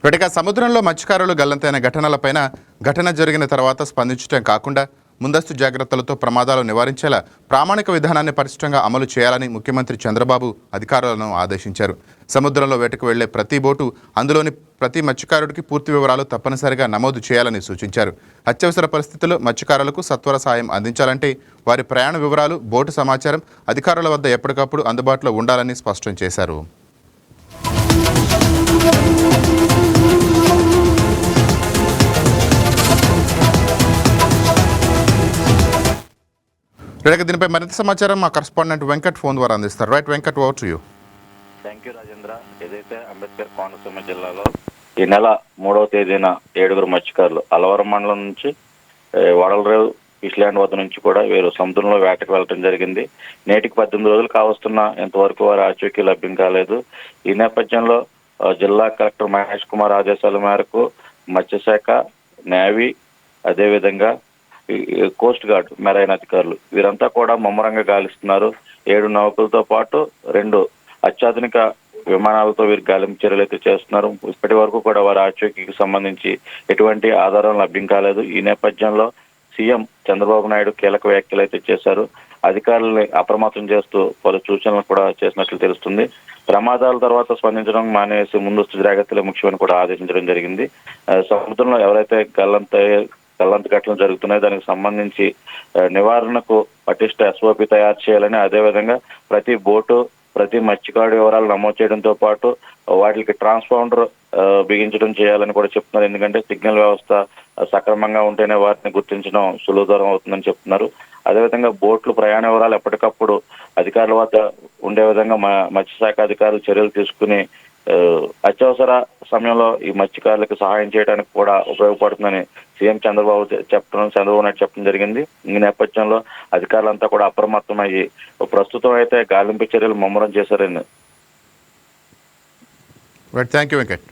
ఇప్పటికే సముద్రంలో మత్స్యకారులు గల్లంతైన ఘటనలపైన ఘటన జరిగిన తర్వాత స్పందించడం కాకుండా ముందస్తు జాగ్రత్తలతో ప్రమాదాలు నివారించేలా ప్రామాణిక విధానాన్ని పరిష్టంగా అమలు చేయాలని ముఖ్యమంత్రి చంద్రబాబు అధికారులను ఆదేశించారు. సముద్రంలో వేటకు వెళ్లే ప్రతి బోటు, అందులోని ప్రతి మత్స్యకారుడికి పూర్తి వివరాలు తప్పనిసరిగా నమోదు చేయాలని సూచించారు. అత్యవసర పరిస్థితుల్లో మత్స్యకారులకు సత్వర సాయం అందించాలంటే వారి ప్రయాణ వివరాలు, బోటు సమాచారం అధికారుల వద్ద ఎప్పటికప్పుడు అందుబాటులో ఉండాలని స్పష్టం చేశారు. దీనిపై మరింత సమాచారం మా కరెస్పాండెంట్ వెంకట్ ఫోన్ ద్వారా అందిస్తారు. Right Venkat, over to you. Thank you Rajendra. ఏదైతే అంబేద్కర్ కోనసీమ జిల్లాలో ఈ నెల 3వ తేదీన 7 మత్స్యకారులు అలవరం మండలం నుంచి వడలరేవు ఫిష్ల్యాండ్ వద్ద నుంచి కూడా వీరు సముద్రంలో వేటకు వెళ్ళడం జరిగింది. నేటికి 18 రోజులు కావస్తున్నా ఇంతవరకు వారి ఆచూకీ లభ్యం కాలేదు. ఈ నేపథ్యంలో జిల్లా కలెక్టర్ మహేష్ కుమార్ ఆదేశాల మేరకు మత్స్యశాఖ, నేవీ, అదేవిధంగా కోస్ట్ గార్డ్, మెరైన్ అధికారులు వీరంతా కూడా ముమ్మరంగా గాలిస్తున్నారు. 7 నౌకలతో పాటు 2 అత్యాధునిక విమానాలతో వీరు గాలింపు చర్యలు అయితే చేస్తున్నారు. ఇప్పటి వరకు కూడా వారి ఆచూకీకి సంబంధించి ఎటువంటి ఆధారం లభ్యం కాలేదు. ఈ నేపథ్యంలో సీఎం చంద్రబాబు నాయుడు కీలక వ్యాఖ్యలు అయితే చేశారు. అధికారులని అప్రమత్తం చేస్తూ పలు సూచనలు కూడా చేసినట్లు తెలుస్తుంది. ప్రమాదాల తర్వాత స్పందించడం మానేసి ముందస్తు జాగ్రత్తలే ముఖ్యమని కూడా ఆదేశించడం జరిగింది. సముద్రంలో ఎవరైతే గల్లంత ఘటనలు జరుగుతున్నాయి, దానికి సంబంధించి నివారణకు పటిష్ట ఎస్ఓపి తయారు చేయాలని, అదేవిధంగా ప్రతి బోటు, ప్రతి మత్స్యకారుడి వివరాలు నమోదు చేయడంతో పాటు వాటికి ట్రాన్స్పాండర్ బిగించడం చేయాలని కూడా చెప్తున్నారు. ఎందుకంటే సిగ్నల్ వ్యవస్థ సక్రమంగా ఉంటేనే వాటిని గుర్తించడం సులువుతరం అవుతుందని చెప్తున్నారు. అదేవిధంగా బోట్లు ప్రయాణ వివరాలు ఎప్పటికప్పుడు అధికారుల వద్ద ఉండే విధంగా మత్స్యశాఖ అధికారులు చర్యలు తీసుకుని అత్యవసర సమయంలో ఈ మత్స్యకారులకు సహాయం చేయడానికి కూడా ఉపయోగపడుతుందని సీఎం చంద్రబాబు నాయుడు చెప్పడం జరిగింది. ఈ నేపథ్యంలో అధికారులంతా కూడా అప్రమత్తమయ్యి ప్రస్తుతం అయితే గాలింపు చర్యలు ముమ్మరం చేశారని. Thank you Venkat.